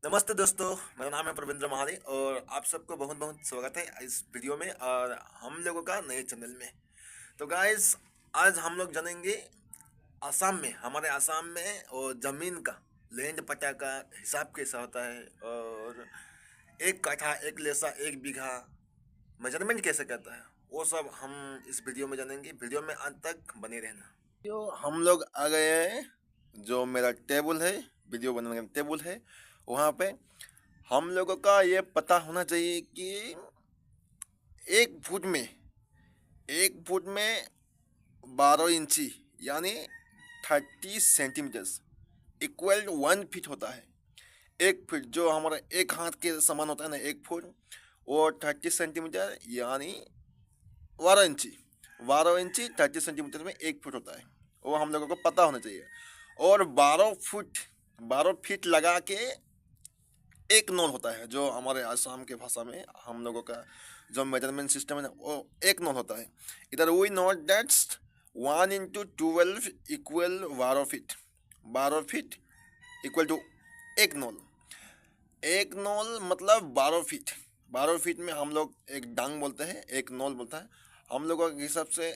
नमस्ते दोस्तों, मेरा नाम है प्रविंद्र महाले और आप सबको बहुत बहुत स्वागत है इस वीडियो में और हम लोगों का नए चैनल में। तो गाइस, आज हम लोग जानेंगे आसाम में, हमारे आसाम में और ज़मीन का लैंड पट्टा का हिसाब कैसा होता है और एक काठा, एक लेसा, एक बीघा मेजरमेंट कैसे करता है, वो सब हम इस वीडियो में जानेंगे। वीडियो में अंत तक बने रहना। जो हम लोग आ गए हैं, जो मेरा टेबल है, वीडियो बनाने का टेबल है, वहाँ पे हम लोगों का ये पता होना चाहिए कि एक फुट में एक फुट में 12 इंची यानी 30 सेंटीमीटर्स इक्वल 1 फीट होता है। एक फीट जो हमारा एक हाथ के समान होता है ना, एक फुट, वो 30 सेंटीमीटर यानी 12 इंची। 12 इंची 30 सेंटीमीटर में एक फुट होता है, वो हम लोगों को पता होना चाहिए। और 12 फीट लगा के एक नॉल होता है, जो हमारे आसाम के भाषा में हम लोगों का जो मेजरमेंट सिस्टम है ना, वो एक नॉल होता है। इधर we note that's 1 into 12 equal 12 feet. 12 feet equal to एक नॉल। एक नॉल मतलब 12 फीट। 12 फीट में हम लोग एक डांग बोलते हैं, एक नॉल बोलता है। हम लोगों के हिसाब से,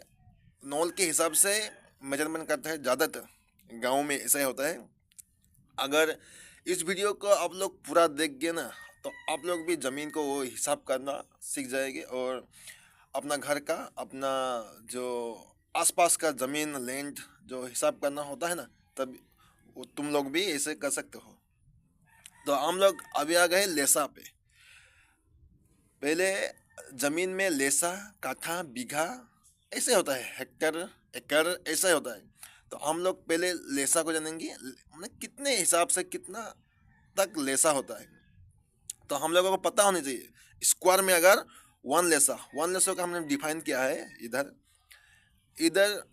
नॉल के हिसाब से मेजरमेंट करते हैं। ज़्यादातर गाँव में ऐसा ही होता है। अगर इस वीडियो को आप लोग पूरा देख गए ना, तो आप लोग भी ज़मीन को वो हिसाब करना सीख जाएंगे और अपना घर का, अपना जो आसपास का ज़मीन लैंड जो हिसाब करना होता है ना, तब तुम लोग भी ऐसे कर सकते हो। तो हम लोग अभी आ गए लेसा पे। पहले ज़मीन में लेसा, काठा, बीघा ऐसे होता है, हेक्टर, एकड़ ऐसा ही होता है। तो हम लोग पहले लेसा को जानेंगे, मतलब कितने हिसाब से कितना तक लेसा होता है। तो हम लोगों को पता होना चाहिए। स्क्वायर में अगर वन लेसा का हमने डिफाइन किया है, इधर इधर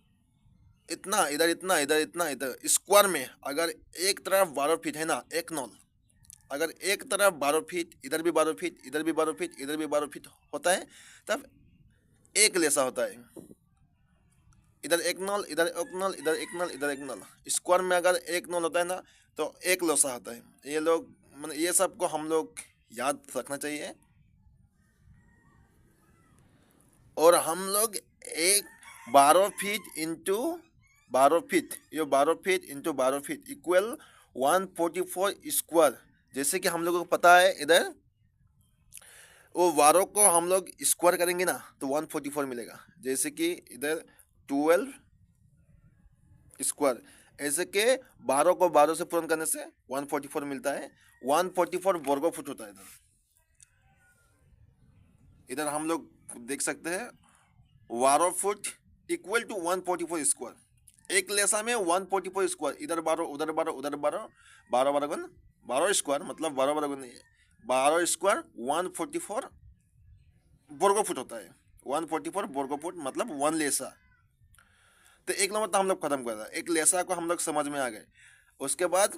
इतना, इधर इतना, इधर इतना, इधर स्क्वायर में अगर एक तरफ 12 फीट है ना, एक नॉल, अगर एक तरफ 12 फीट, इधर भी 12 फीट, इधर भी 12 फीट, इधर भी 12 फीट होता है, तब एक लेसा होता है। इधर एक नॉल, इधर एक नॉल, इधर एक नॉल, इधर एक नॉल। स्क्वायर में अगर एक नॉल होता है ना, तो एक लोसा होता है। ये लोग, मतलब ये सब को हम लोग याद रखना चाहिए। और हम लोग एक 12 फीट इंटू 12 फीट, ये 12 feet into 12 feet equal 144 square. जैसे कि हम लोगों को पता है, इधर वो 12 को हम लोग स्क्वायर करेंगे ना, तो 144 मिलेगा। जैसे कि इधर 12 स्क्वायर, ऐसे के 12 को 12 से पूर्ण करने से 144 मिलता है। 144 वर्ग फुट होता है। इधर इधर हम लोग देख सकते हैं 12 फुट इक्वल टू 144 स्क्वायर। एक लेसा में 144 स्क्वायर, इधर 12, उधर 12, उधर 12, 12 12 गुण 12 स्क्वायर, मतलब 12 12 गुण 12 स्क्वायर 144 वर्ग फुट होता है। 144 वर्ग फुट मतलब वन लेसा। तो एक नंबर तो हम लोग खत्म कर रहे हैं, एक लेसा को हम लोग समझ में आ गए। उसके बाद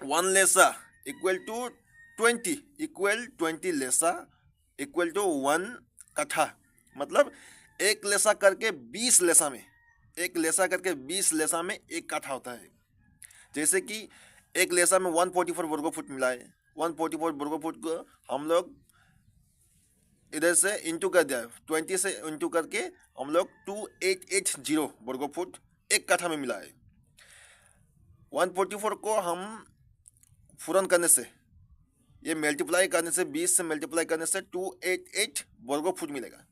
one lesser equal to 20, equal 20 lesser equal to one कट्ठा। मतलब एक लेसा करके 20 लेसा में, एक लेसा करके 20 लेसा में एक काठा होता है। जैसे कि एक लेसा में 144 वर्ग फुट मिला है। 144 वर्ग फुट को हम लोग इधर से इंटू कर दिया, 20 से इंटू करके हम लोग 2880 वर्ग फुट एक काठा में मिला है। 144 को हम पूर्ण करने से, ये मल्टीप्लाई करने से, 20 से मल्टीप्लाई करने से 288 वर्ग फुट मिलेगा।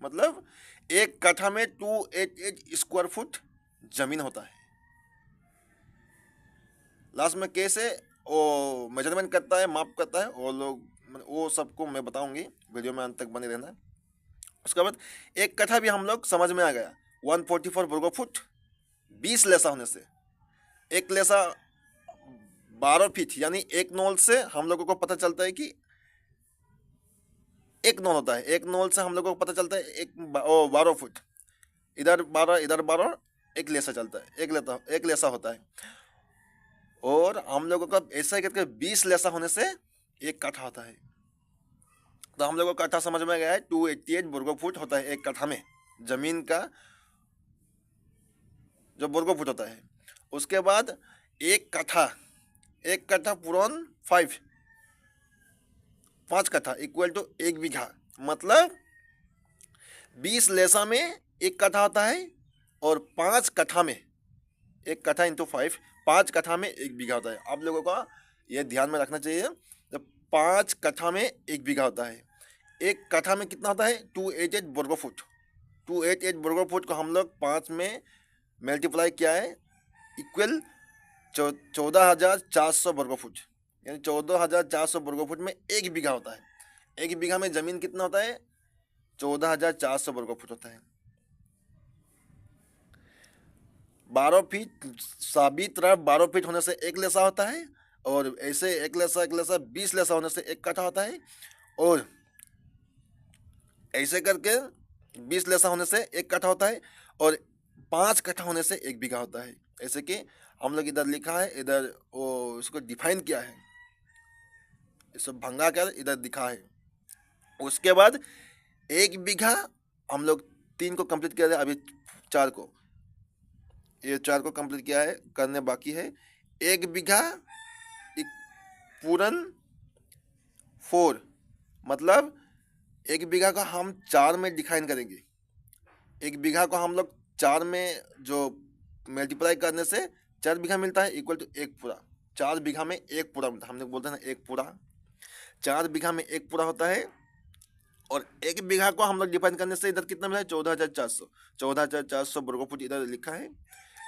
मतलब एक कट्ठा में 288 स्क्वायर फुट जमीन होता है। लास्ट में कैसे वो मेजरमेंट करता है, माप करता है, वो लोग, वो सबको मैं बताऊंगी। वीडियो में अंत तक बने रहना। उसके बाद एक कट्ठा भी हम लोग समझ में आ गया। 144 वर्ग फुट 20 लेसा होने से, एक लेसा 12 फीट, यानी एक नॉल से हम लोगों को पता चलता है कि एक नॉल होता है। एक नॉल से हम लोगों को पता चलता है एक 12 फुट, इधर 12, इधर 12, एक लेसा चलता है, एक लेसा होता है। और हम लोगों का ऐसा ही करके 20 लेसा होने से एक काठा होता है। तो हम लोगों को काठा समझ में गया है, 288 वर्ग फुट होता है एक काठा में, जमीन का जो वर्ग फुट होता है। उसके बाद एक कट्ठा, एक कट्ठा पूर्ण 5, 5 कट्ठा इक्वल टू 1 बीघा, मतलब 20 लेसा में 1 कट्ठा होता है और 5 कट्ठा में 1 कट्ठा इंटू 5 कट्ठा में 1 बीघा होता है। आप लोगों का यह ध्यान में रखना चाहिए, जब 5 कट्ठा में 1 बीघा होता है, 1 कट्ठा में कितना होता है 288 वर्ग फुट। 288 वर्ग फुट को हम लोग 5 में मल्टीप्लाई किया है, इक्वल 14,400 वर्ग फुट, यानी 14,400 वर्ग फुट में 1 बीघा होता है। 1 बीघा में जमीन कितना होता है 14,400 वर्ग फुट होता है। 12 फीट साबी तरफ 12 फीट होने से 1 लेसा होता है, और ऐसे 1 लेसा 20 लेसा होने से 1 कट्ठा होता है, और ऐसे करके 20 लेसा होने से 1 कट्ठा होता है, और 5 कट्ठा होने से 1 बीघा होता है। ऐसे कि हम लोग इधर लिखा है, इधर वो इसको डिफाइन किया है, इसको भंगा कर इधर दिखा है। उसके बाद 1 बीघा हम लोग 3 को कंप्लीट किया है, अभी 4 को, ये 4 को कंप्लीट किया है, करने बाकी है। 1 बीघा पूरन 4, मतलब 1 बीघा का हम 4 में डिफाइन करेंगे। 1 बीघा को हम लोग 4 में जो मल्टीप्लाई करने से 4 बीघा मिलता है, इक्वल टू 1 पूरा। 4 बीघा में 1 पूरा मिलता है, हम लोग बोलते हैं ना 1 पूरा। 4 बीघा में 1 पूरा होता है, और 1 बीघा को हम लोग डिफाइन करने से इधर कितना मिला है 14,400। 14,400 वर्ग फुट इधर लिखा है,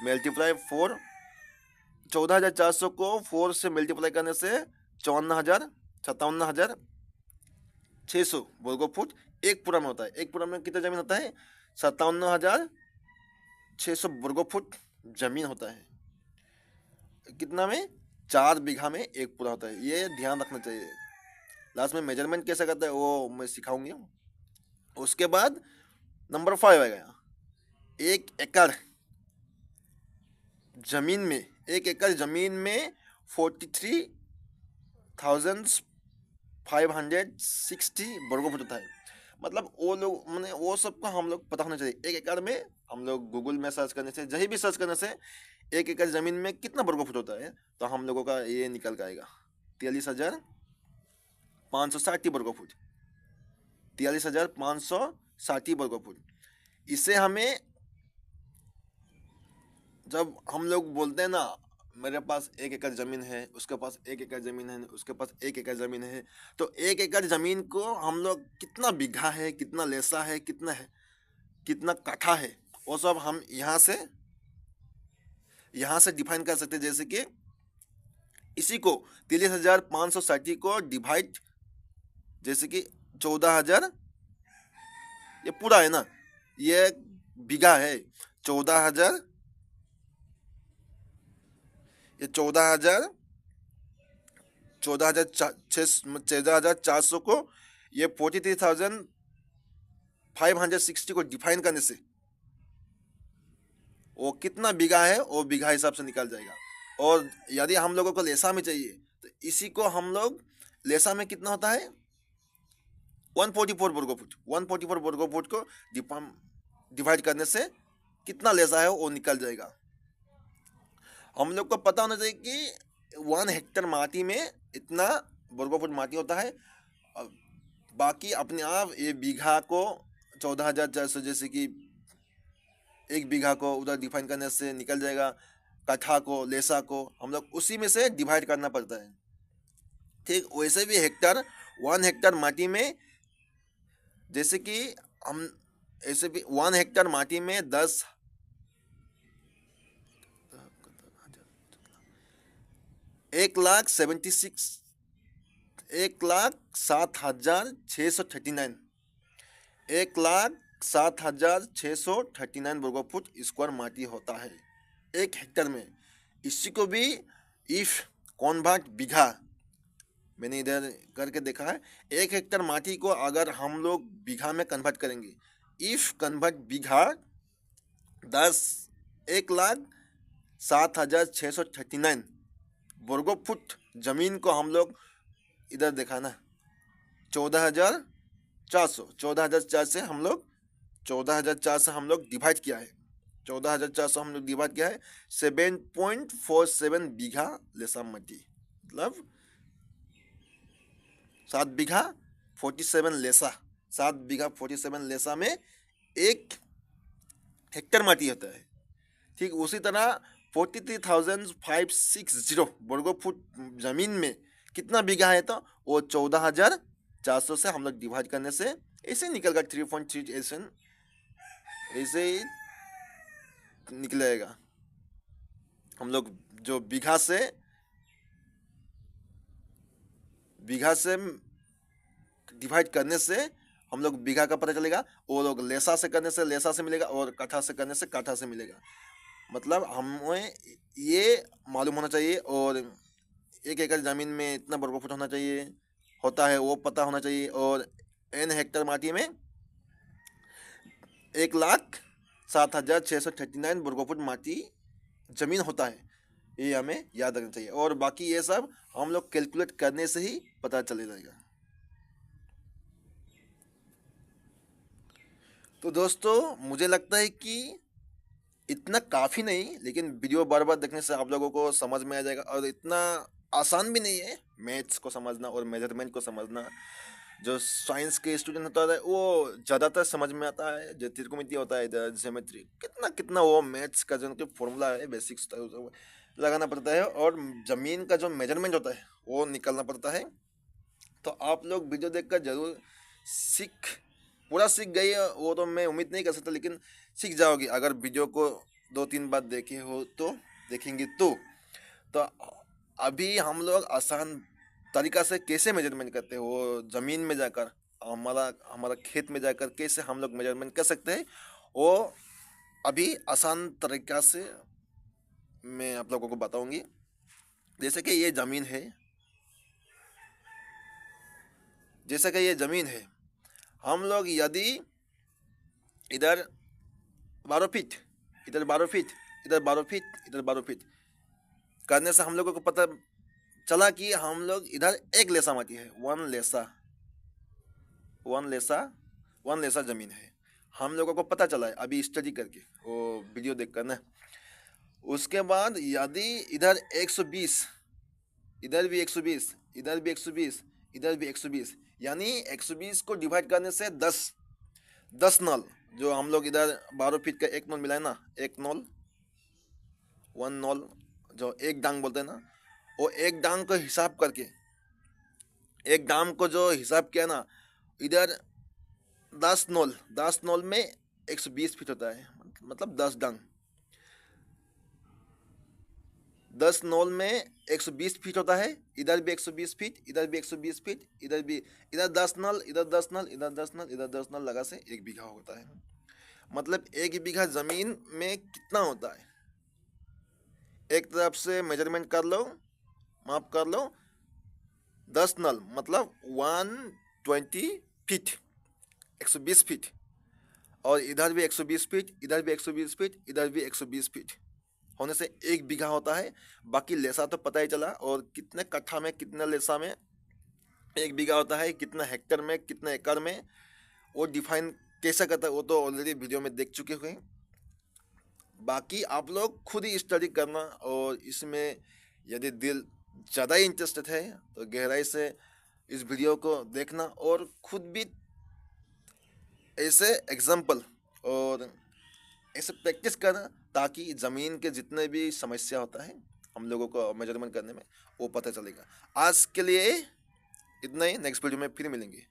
मल्टीप्लाई 4। 14,400 को 4 से मल्टीप्लाई करने से 57,600 वर्ग फुट 1 पूरा में होता है। 1 पूरा में कितना जमीन होता है 57,600 वर्ग फुट जमीन होता है। कितना में 4 बीघा में 1 पूरा होता है, ये ध्यान रखना चाहिए। लास्ट में मेजरमेंट कैसे करता है वो मैं सिखाऊंगी। उसके बाद नंबर 5 आएगा, 1 एकड़ जमीन में, 1 एकड़ जमीन में 43,560 वर्ग फुट होता है। मतलब वो लोग मैंने वो सबका हम लोग पता होना चाहिए। 1 एकड़ में हम लोग गूगल में सर्च करने से, कहीं भी सर्च करने से 1 एकड़ जमीन में कितना वर्ग फुट होता है, तो हम लोगों का ये निकल के आएगा 43,560 वर्ग फुट। 43,560 वर्ग फुट। इसे हमें जब हम लोग बोलते हैं ना मेरे पास 1 एकड़ जमीन है, उसके पास 1 एकड़ जमीन है, उसके पास 1 एकड़ जमीन है, तो 1 एकड़ जमीन को हम लोग कितना बीघा है, कितना लेसा है, कितना है, कितना कट्ठा है, वो सब हम यहाँ से डिफाइन कर सकते हैं। जैसे कि इसी को 43,560 को डिवाइड, जैसे कि 14,000, ये पूरा है ना, ये बीघा है, 14,000, ये 14,400 को ये 43,560 को डिफाइन करने से वो कितना बीघा है वो बीघा हिसाब से निकल जाएगा। और यदि हम लोगों को लेसा में चाहिए तो इसी को हम लोग लेसा में कितना होता है 144 वर्ग फुट, 144 वर्ग फुट को डिवाइड करने से कितना लेसा है वो निकल जाएगा। हम लोग को पता होना चाहिए कि 1 हेक्टेयर माटी में इतना वर्ग फुट माटी होता है। बाकी अपने आप ये बीघा को 14,400, जैसे कि 1 बीघा को उधर डिफाइन करने से निकल जाएगा। कट्ठा को, लेसा को हम लोग उसी में से डिवाइड करना पड़ता है। ठीक वैसे भी हेक्टर 1 हेक्टर माटी में, जैसे कि हम ऐसे भी 1 हेक्टर माटी में 1,07,639 1,07,639 वर्ग फुट स्क्वायर माटी होता है 1 हेक्टर में। इसी को भी इफ कन्वर्ट बीघा, मैंने इधर करके देखा है, 1 हेक्टर माटी को अगर हम लोग बीघा में कन्वर्ट करेंगे, इफ कन्वर्ट बीघा 1,07,639 वर्ग फुट जमीन को हम लोग इधर देखा ना 14,400 से हम लोग 14,400 से हम लोग डिवाइड किया है, 14,400 हम लोग डिवाइड किया है 7.47 बीघा लेसा मट्टी, मतलब 7 बीघा 47 लेसा, 7 बीघा 47 लेसा में 1 हेक्टर माटी होता है। ठीक उसी तरह 43,560 वर्गो फुट जमीन में कितना बीघा है, तो वो 14,400 से हम लोग डिवाइड करने से ऐसे निकल 3.3 ऐसे ही निकलेगा। हम लोग जो बीघा से डिवाइड करने से हम लोग बीघा का पता चलेगा, और लोग लेसा से करने से लेसा से मिलेगा, और काठा से करने से काठा से मिलेगा। मतलब हमें ये मालूम होना चाहिए, और 1 एकड़ ज़मीन में इतना वर्ग फुट होता है वो पता होना चाहिए, और n हेक्टर माटी में 1,07,639 वर्ग फुट माटी जमीन होता है, ये हमें याद रखना चाहिए। और बाकी ये सब हम लोग कैलकुलेट करने से ही पता चले जाएगा। तो दोस्तों मुझे लगता है कि इतना काफ़ी नहीं, लेकिन वीडियो बार बार देखने से आप लोगों को समझ में आ जाएगा। और इतना आसान भी नहीं है मैथ्स को समझना और मेजरमेंट को समझना। जो साइंस के स्टूडेंट होता है वो ज़्यादातर समझ में आता है। जो त्रिकोणमिति होता है, इधर ज्योमेट्री, कितना कितना वो मैथ्स का जो फॉर्मूला है, बेसिक्स लगाना पड़ता है, और ज़मीन का जो मेजरमेंट होता है वो निकालना पड़ता है। तो आप लोग वीडियो देखकर ज़रूर पूरा सीख गए वो तो मैं उम्मीद नहीं कर सकता, लेकिन सीख जाओगे अगर वीडियो को 2-3 बार देखे हो तो, देखेंगे तो अभी हम लोग आसान तरीका से कैसे मेजरमेंट करते हैं, वो ज़मीन में जाकर हमारा खेत में जाकर कैसे हम लोग मेजरमेंट कर सकते हैं, वो अभी आसान तरीका से मैं आप लोगों को बताऊंगी। जैसे कि ये ज़मीन है, हम लोग यदि इधर 12 फीट, इधर 12 फीट, इधर 12 फीट, इधर 12 फीट करने से हम लोगों को पता चला कि हम लोग इधर 1 लेसा माटी है, 1 लेसा ज़मीन है। हम लोगों को पता चला है अभी स्टडी करके, वो वीडियो देख कर ना। उसके बाद यदि इधर 120, इधर भी 120, इधर भी 120, इधर भी 120, यानी 120 को डिवाइड करने से 10 नल, जो हम लोग इधर 12 फीट का 1 नल मिला है ना, 1 नल, 1 नल, जो 1 डांग बोलते हैं ना, वो 1 डांग को हिसाब करके, 1 डांग को जो हिसाब किया ना, इधर 10 नल में 120 फीट होता है, मतलब 10 डांग, 10 नल में 120 फीट होता है। इधर भी 120 फीट, इधर भी 120 फीट, इधर भी, इधर 10 नल, इधर 10 नल, इधर 10 नल, इधर 10 नल लगा से 1 बीघा होता है। मतलब 1 बीघा ज़मीन में कितना होता है, एक तरफ से मेजरमेंट कर लो, माप कर लो, 10 नल मतलब 120 फीट, 120 फीट, और इधर भी 120 फीट, इधर भी 120 फीट, इधर भी 120 फीट होने से 1 बीघा होता है। बाकी लेसा तो पता ही चला, और कितने कट्ठा में, कितने लेसा में 1 बीघा होता है, कितना हेक्टर में, कितने एकड़ में, वो डिफाइन कैसा करता है वो तो ऑलरेडी वीडियो में देख चुके हुए। बाकी आप लोग खुद ही स्टडी करना, और इसमें यदि दिल ज़्यादा ही इंटरेस्टेड है तो गहराई से इस वीडियो को देखना, और खुद भी ऐसे एग्जाम्पल और ऐसे प्रैक्टिस करना, ताकि ज़मीन के जितने भी समस्या होता है हम लोगों को मेजरमेंट करने में, वो पता चलेगा। आज के लिए इतना ही, नेक्स्ट वीडियो में फिर मिलेंगे।